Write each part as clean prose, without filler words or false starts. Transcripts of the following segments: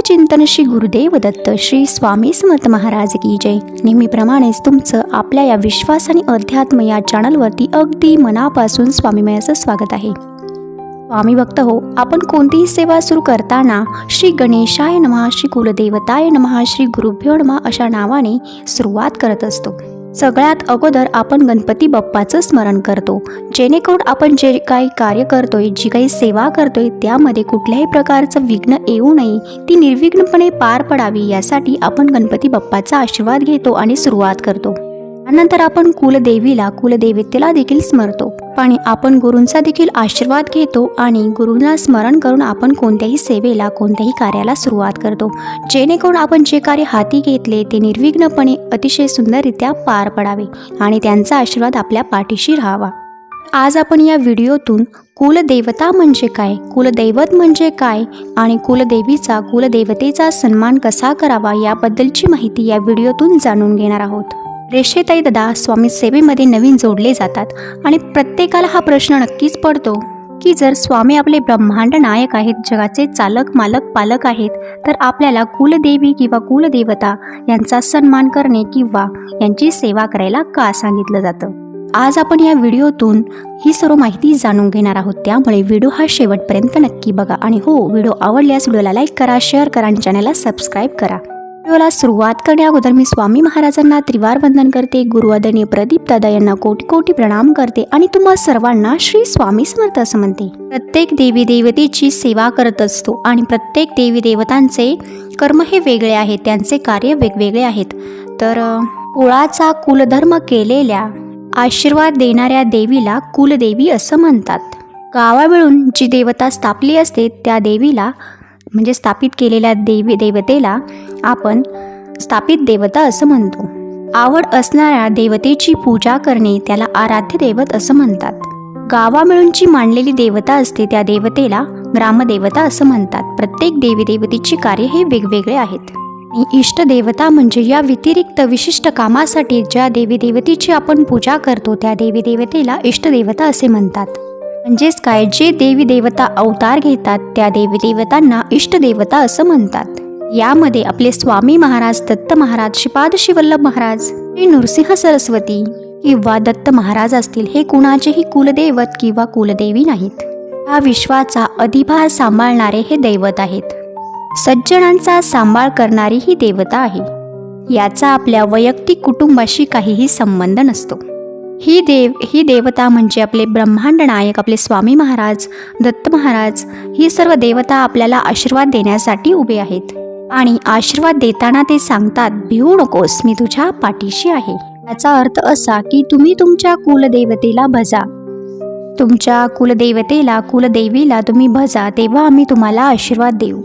चिंतन श्री गुरुदेव दत्त श्री स्वामी समर्थ महाराज की जय। नेहमीप्रमाणेच तुमचं आपल्या या विश्वास आणि अध्यात्म या चॅनलवरती अगदी मनापासून स्वामीमयाचं स्वागत आहे। स्वामी भक्त हो, आपण कोणतीही सेवा सुरू करताना श्री गणेशाय नमः, श्री कुलदेवताय नमः, श्री गुरुभ्यो नमः अशा नावाने सुरुवात करत असतो। सगळ्यात अगोदर आपण गणपती बाप्पाचं स्मरण करतो, जेणेकरून आपण जे काही कार्य करतोय, जी काही सेवा करतोय त्यामध्ये कुठल्याही प्रकारचं विघ्न येऊ नये, ती निर्विघ्नपणे पार पडावी यासाठी आपण गणपती बाप्पाचा आशीर्वाद घेतो आणि सुरुवात करतो। त्यानंतर आपण कुलदेवतेला देखील स्मरतो आणि आपण गुरूंचा देखील आशीर्वाद घेतो आणि गुरूंना स्मरण करून आपण कोणत्याही सेवेला, कोणत्याही कार्याला सुरुवात करतो, जेणेकरून आपण जे कार्य हाती घेतले ते निर्विघ्नपणे अतिशय सुंदररित्या पार पडावे आणि त्यांचा आशीर्वाद आपल्या पाठीशी राहावा। आज आपण या व्हिडिओतून कुलदेवता म्हणजे काय, कुलदैवत म्हणजे काय आणि कुलदेवतेचा सन्मान कसा करावा याबद्दलची माहिती या व्हिडिओतून जाणून घेणार आहोत। रेषेताई दादा स्वामी सेवेमध्ये नवीन जोडले जातात आणि प्रत्येकाला हा प्रश्न नक्कीच पडतो की जर स्वामी आपले ब्रह्मांड नायक आहेत, जगाचे चालक मालक पालक आहेत, तर आपल्याला कुलदेवी किंवा कुलदेवता यांचा सन्मान करणे किंवा यांची सेवा करायला का सांगितलं जातं। आज आपण या व्हिडिओतून ही सर्व माहिती जाणून घेणार आहोत, त्यामुळे व्हिडिओ हा शेवटपर्यंत नक्की बघा आणि हो, व्हिडिओ आवडल्यास व्हिडिओला लाईक करा, शेअर करा आणि चॅनलला सबस्क्राईब करा। व्हिडिओला सुरुवात करण्याअगोदर मी स्वामी महाराजांना त्रिवार वंदन करते, गुरु आदरणीय प्रदीप दादा यांना कोटी कोटी प्रणाम करते आणि तुम्हा सर्वांना श्री स्वामी समर्थ असं म्हणते। प्रत्येक देवी देवतेची सेवा करत असतो आणि प्रत्येक देवी देवतांचे कर्म हे वेगळे आहेत, त्यांचे कार्य वेगवेगळे आहेत। तर कुळाचा कुलधर्म केलेल्या आशीर्वाद देणाऱ्या देवीला कुलदेवी असं म्हणतात। गावावरून जी देवता स्थापली असते त्या देवीला म्हणजे स्थापित केलेल्या देवतेला आपण स्थापित देवता असं म्हणतो। आवड असणाऱ्या देवतेची पूजा करणे त्याला आराध्य दैवत असं म्हणतात। गावा मिळून जी मांडलेली देवता असते त्या देवतेला ग्रामदेवता असं म्हणतात। प्रत्येक देवी देवतेची कार्य हे वेगवेगळे आहेत। इष्ट देवता म्हणजे या व्यतिरिक्त विशिष्ट कामासाठी ज्या देवी देवतेची आपण पूजा करतो त्या देवी देवतेला इष्ट देवता असे म्हणतात। म्हणजेच काय, जे देवी देवता अवतार घेतात त्या देवी देवतांना इष्ट देवता असं म्हणतात। यामध्ये आपले स्वामी महाराज, दत्त महाराज, श्रीपाद श्रीवल्लभ महाराज, श्री नृसिंह सरस्वती किंवा दत्त महाराज असतील, हे कुणाचेही कुलदेवत किंवा कुलदेवी नाहीत। हा विश्वाचा अधिभार सांभाळणारे हे दैवत आहेत। सज्जनांचा सांभाळ करणारी ही देवता आहे। याचा आपल्या वैयक्तिक कुटुंबाशी काहीही संबंध नसतो। ही देवता म्हणजे आपले ब्रह्मांड नायक, आपले स्वामी महाराज, दत्त महाराज, ही सर्व देवता आपल्याला आशीर्वाद देण्यासाठी उभे आहेत आणि आशीर्वाद देताना ते सांगतात, भिवू नकोस, मी तुझ्या पाठीशी आहे। याचा अर्थ असा की तुम्ही तुमच्या कुलदेवतेला भजा, तुमच्या कुलदेवीला तुम्ही भजा, तेव्हा आम्ही तुम्हाला आशीर्वाद देऊ।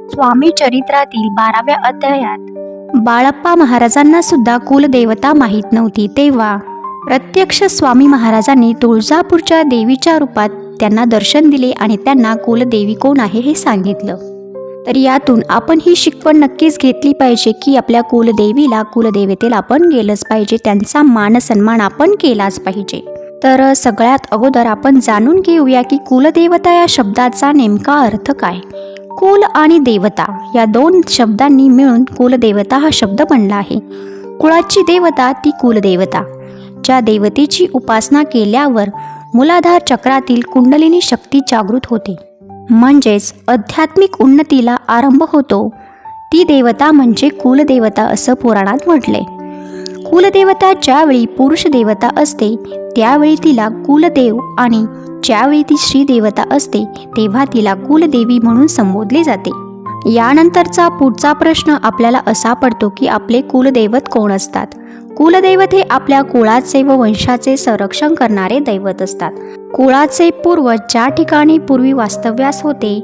स्वामी चरित्रातील 12व्या अध्यायात बाळप्पा महाराजांना सुद्धा कुलदेवता माहीत नव्हती, तेव्हा प्रत्यक्ष स्वामी महाराजांनी तुळजापूरच्या देवीच्या रूपात त्यांना दर्शन दिले आणि त्यांना कुलदेवी कोण आहे हे सांगितलं। तर यातून आपण ही शिकवण नक्कीच घेतली पाहिजे की आपल्या कुलदेवतेला आपण गेलंच पाहिजे, त्यांचा मान सन्मान आपण केलाच पाहिजे। तर सगळ्यात अगोदर आपण जाणून घेऊया की कुलदेवता या शब्दाचा नेमका अर्थ काय। कुल आणि देवता या दोन शब्दांनी मिळून कुलदेवता हा शब्द बनला आहे। कुळाची देवता ती कुलदेवता, ज्या देवतेची उपासना केल्यावर मूलाधार चक्रातील कुंडलिनी शक्ती जागृत होते, म्हणजेच आध्यात्मिक उन्नतीला आरंभ होतो, ती देवता म्हणजे कुलदेवता असं पुराणात म्हटले। कुलदेवता ज्यावेळी पुरुष देवता असते त्यावेळी तिला कुलदेव आणि ज्यावेळी ती श्री देवता असते तेव्हा तिला कुलदेवी म्हणून संबोधले जाते। यानंतरचा पुढचा प्रश्न आपल्याला असा पडतो की आपले कुलदैवत कोण असतात। कुलदैवत हे आपल्या कुळाचे व वंशाचे संरक्षण करणारे दैवत असतात। कुळाचे पूर्वज ज्या ठिकाणी पूर्वी वास्तव्यास होते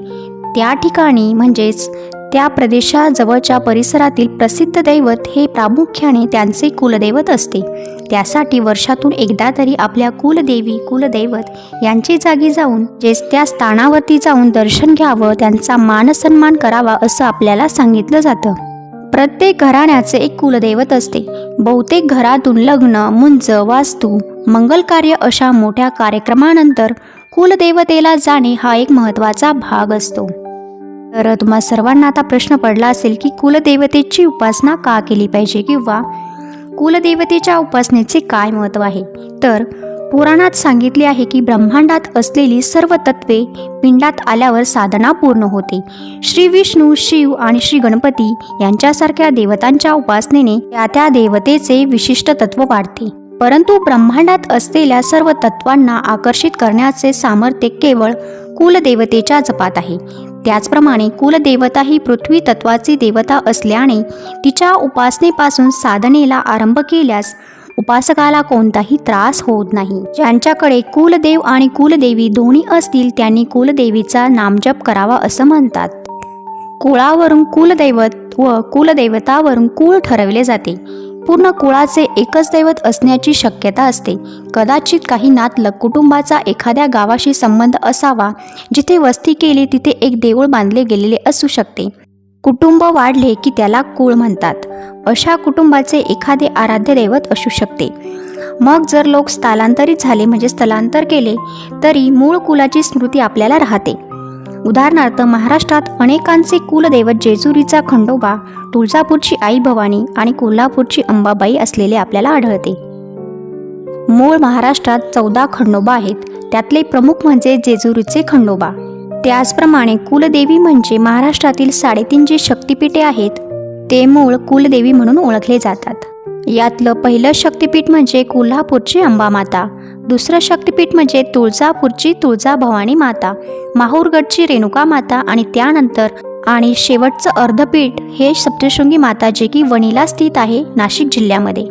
त्या ठिकाणी म्हणजेच त्या प्रदेशाजवळच्या परिसरातील प्रसिद्ध दैवत हे प्रामुख्याने त्यांचे कुलदैवत असते। त्यासाठी वर्षातून एकदा तरी आपल्या कुलदैवत यांची जागी जाऊन त्या स्थानावरती जाऊन दर्शन घ्यावं, त्यांचा मानसन्मान करावा असं आपल्याला सांगितलं जातं। प्रत्येक घराण्याचे एक कुलदैवत असते। बहुतेक घरातून लग्न, मुंज, वास्तू, मंगल कार्य अशा मोठ्या कार्यक्रमानंतर कुलदेवतेला जाणे हा एक महत्त्वाचा भाग असतो। तर तुम्हा सर्वांना आता प्रश्न पडला असेल की कुलदेवतेची उपासना का केली पाहिजे किंवा कुलदेवतेच्या उपासनेचे काय महत्त्व आहे. तर पुराणात सांगितले आहे की ब्रह्मांडात असलेली सर्व तत्वे पिंडात आल्यावर साधना पूर्ण होते. श्री विष्णू, शिव आणि श्री गणपती यांच्यासारख्या देवतांच्या उपासनेने त्या देवतेचे विशिष्ट तत्व वाढते. परंतु ब्रह्मांडात असलेल्या सर्व तत्वांना आकर्षित करण्याचे सामर्थ्य केवळ कुलदेवतेच्या जपात आहे. त्याचप्रमाणे कुलदेवता ही पृथ्वी तत्वाची देवता असल्याने तिच्या उपासनेपासून साधनेला आरंभ केल्यास उपासकाला कोणताही त्रास होत नाही. ज्यांच्याकडे कुलदेव आणि कुलदेवी दोन्ही असतील त्यांनी कुलदेवीचा नामजप करावा असं म्हणतात. कुळावरून कुलदैवत व कुलदैवतावरून कुळ ठरवले जाते. पूर्ण कुळाचे एकच दैवत असण्याची शक्यता असते. कदाचित काही नातलग कुटुंबाचा एखाद्या गावाशी संबंध असावा जिथे वस्ती केली तिथे एक देऊळ बांधले गेलेले असू शकते. कुटुंब वाढले की त्याला कुळ म्हणतात. अशा कुटुंबाचे एखादे आराध्य दैवत असू शकते. मग जर लोक स्थलांतरित झाले म्हणजे स्थलांतर केले तरी मूळ कुलाची स्मृती आपल्याला राहते. उदाहरणार्थ महाराष्ट्रात अनेकांचे कुलदैवत जेजुरीचा खंडोबा, तुळजापूरची आई भवानी आणि कोल्हापूरची अंबाबाई असलेले आपल्याला आढळते. मूळ महाराष्ट्रात 14 खंडोबा आहेत. त्यातले प्रमुख म्हणजे जेजुरीचे खंडोबा. त्याचप्रमाणे कुलदेवी म्हणजे महाराष्ट्रातील 3.5 जे शक्तिपीठे आहेत ते मूळ कुलदेवी म्हणून ओळखले जातात. यातलं पहिलं शक्तिपीठ म्हणजे कोल्हापूरची अंबामाता, दुसरं शक्तिपीठ म्हणजे तुळजापूरची तुळजाभवानी माता, माहूरगडची रेणुका माता आणि त्यानंतर आणि शेवटचं अर्धपीठ हे सप्तशृंगी माता जे की वणीला स्थित आहे नाशिक जिल्ह्यामध्ये.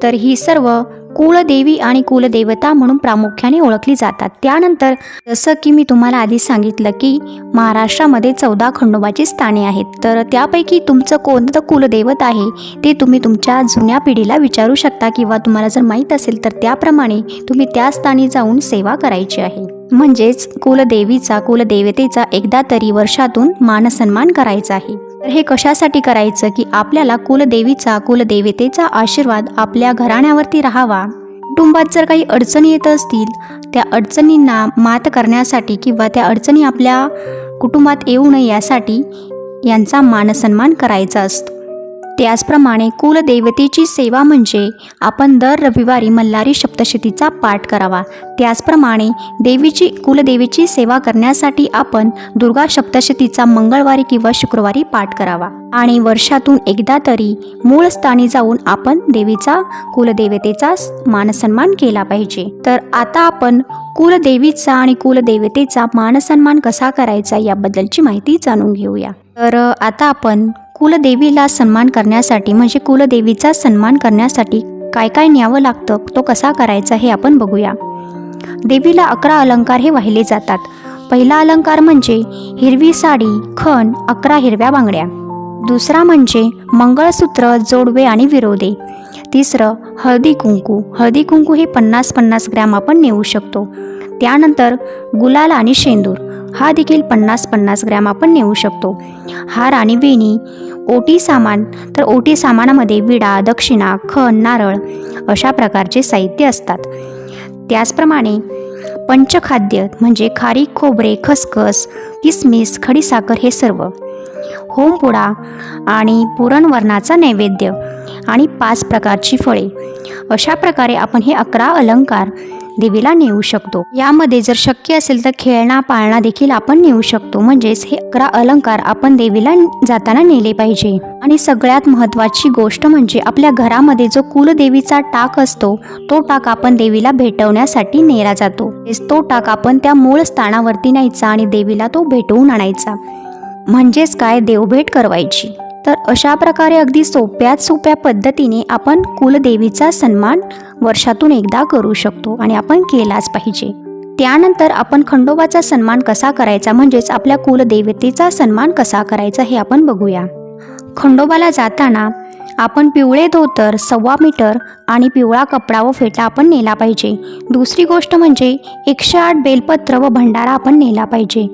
तर ही सर्व कुलदेवी आणि कुलदेवता म्हणून प्रामुख्याने ओळखली जातात. त्यानंतर जसं की मी तुम्हाला आधी सांगितलं की महाराष्ट्रामध्ये 14 खंडोबाची स्थाने आहेत. तर त्यापैकी तुमचं कोणतं कुलदैवत आहे ते तुम्ही तुमच्या जुन्या पिढीला विचारू शकता किंवा तुम्हाला जर माहीत असेल तर त्याप्रमाणे तुम्ही त्या स्थानी जाऊन सेवा करायची आहे. म्हणजेच कुलदेवीचा कुलदेवतेचा एकदा तरी वर्षातून मानसन्मान करायचा आहे. तर हे कशासाठी करायचं की आपल्याला कुलदेवीचा कुलदेवतेचा आशीर्वाद आपल्या घराण्यावरती राहावा. कुटुंबात जर काही अडचणी येत असतील त्या अडचणींना मात करण्यासाठी किंवा त्या अडचणी आपल्या कुटुंबात येऊ नये यासाठी यांचा मानसन्मान करायचा असतो. त्याचप्रमाणे कुलदेवतेची सेवा म्हणजे आपण दर रविवारी मल्हारी सप्तशतीचा पाठ करावा. त्याचप्रमाणे कुलदेवीची सेवा करण्यासाठी आपण दुर्गा सप्तशतीचा मंगळवारी किंवा शुक्रवारी पाठ करावा आणि वर्षातून एकदा तरी मूळ स्थानी जाऊन आपण कुलदेवतेचा मानसन्मान केला पाहिजे. तर आता आपण कुलदेवीचा आणि कुलदेवतेचा मानसन्मान कसा करायचा याबद्दलची माहिती जाणून घेऊया. तर आता आपण कुलदेवीला सन्मान करण्यासाठी म्हणजे कुलदेवीचा सन्मान करण्यासाठी काय काय न्यावं लागतं, तो कसा करायचा हे आपण बघूया. देवीला 11 अलंकार हे वाहिले जातात. पहिला अलंकार म्हणजे हिरवी साडी, खण, 11 हिरव्या बांगड्या. दुसरा म्हणजे मंगळसूत्र, जोडवे आणि विरोधे. तिसरं हळदी कुंकू. हळदी कुंकू हे 50-50 ग्रॅम आपण नेऊ शकतो. त्यानंतर गुलाल आणि शेंदूर हा देखील 50-50 ग्रॅम आपण नेऊ शकतो. हार आणि वेणी. ओटी सामान. तर ओटी सामानामध्ये विडा, दक्षिणा, खण, नारळ अशा प्रकारचे साहित्य असतात. त्याचप्रमाणे पंचखाद्य म्हणजे खारीक, खोबरे, खसखस, किसमिस, खडीसाखर हे सर्व. होमपुडा आणि पुरणवरणाचा नैवेद्य आणि 5 प्रकारची फळे. अशा प्रकारे आपण हे 11 अलंकार देवीला नेऊ शकतो. यामध्ये जर शक्य असेल तर खेळणा पाळणा देखील आपण नेऊ शकतो. म्हणजेच हे 11 अलंकार आपण देवीला जाताना नेले पाहिजे. आणि सगळ्यात महत्त्वाची गोष्ट म्हणजे आपल्या घरामध्ये जो कुलदेवीचा टाक असतो तो टाक आपण देवीला भेटवण्यासाठी नेला जातो. तो टाक आपण त्या मूळ स्थानावरती न्यायचा आणि देवीला तो भेटवून आणायचा. म्हणजेच काय, देवभेट करवायची. तर अशा प्रकारे अगदी सोप्यात सोप्या पद्धतीने आपण कुलदेवीचा सन्मान वर्षातून एकदा करू शकतो आणि आपण केलाच पाहिजे. त्यानंतर आपण खंडोबाचा सन्मान कसा करायचा म्हणजेच आपल्या कुलदेवतेचा सन्मान कसा करायचा हे आपण बघूया. खंडोबाला जाताना आपण पिवळे धोतर, 1.25 मीटर आणि पिवळा कपडा व फेटा आपण नेला पाहिजे. दुसरी गोष्ट म्हणजे 108 बेलपत्र व भंडारा आपण नेला पाहिजे.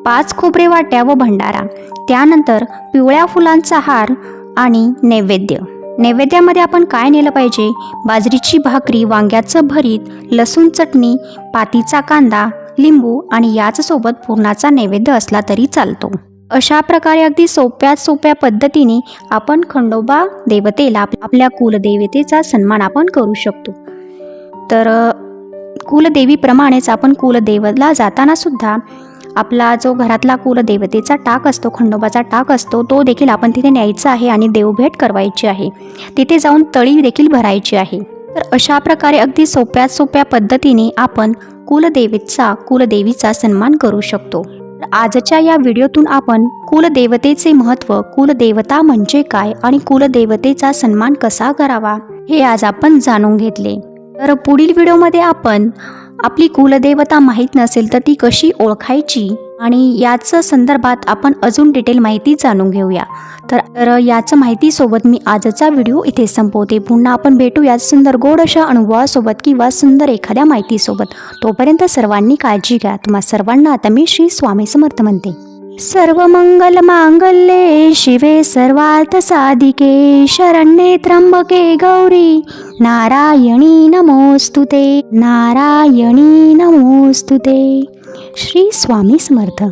5 खोबरे वाट्या व भंडारा. त्यानंतर पिवळ्या फुलांचा हार आणि नैवेद्य. नैवेद्यामध्ये आपण काय नेलं पाहिजे, बाजरीची भाकरी, वांग्याचं भरीत, लसूण चटणी, पातीचा कांदा, लिंबू आणि याच सोबत पुरणाचा नैवेद्य असला तरी चालतो. अशा प्रकारे अगदी सोप्यात सोप्या पद्धतीने आपण खंडोबा देवतेला आपल्या कुलदेवतेचा सन्मान आपण करू शकतो. तर कुलदेवीप्रमाणेच आपण कुलदेवला जाताना सुद्धा आपला जो घरातला कुलदेवतेचा टाक असतो, खंडोबाचा टाक असतो, तो देखील आपण तिथे न्यायचा आहे आणि देवभेट करवायची आहे. तिथे जाऊन तळी देखील भरायची आहे. तर अशा प्रकारे अगदी सोप्यात सोप्या पद्धतीने आपण कुलदेवीचा सन्मान करू शकतो. आजच्या या व्हिडिओतून आपण कुलदेवतेचे महत्त्व, कुलदेवता म्हणजे काय आणि कुलदेवतेचा सन्मान कसा करावा हे आज आपण जाणून घेतले. तर पुढील व्हिडिओमध्ये आपण आपली कुलदेवता माहीत नसेल तर ती कशी ओळखायची आणि याचं संदर्भात आपण अजून डिटेल माहिती जाणून घेऊया. तर याचं माहितीसोबत मी आजचा व्हिडिओ इथे संपवते. पुन्हा आपण भेटूया सुंदर गोड अशा अनुभवासोबत किंवा सुंदर एखाद्या माहितीसोबत. तोपर्यंत सर्वांनी काळजी घ्या. तुम्हा सर्वांना आता मी श्री स्वामी समर्थ म्हणते. सर्व मंगल मांगल्ये शिवे सर्वार्थ साधिके शरण्ये त्र्यंबके गौरी नारायणी नमोस्तुते. नारायणी नमोस्तुते. श्री स्वामी समर्थ.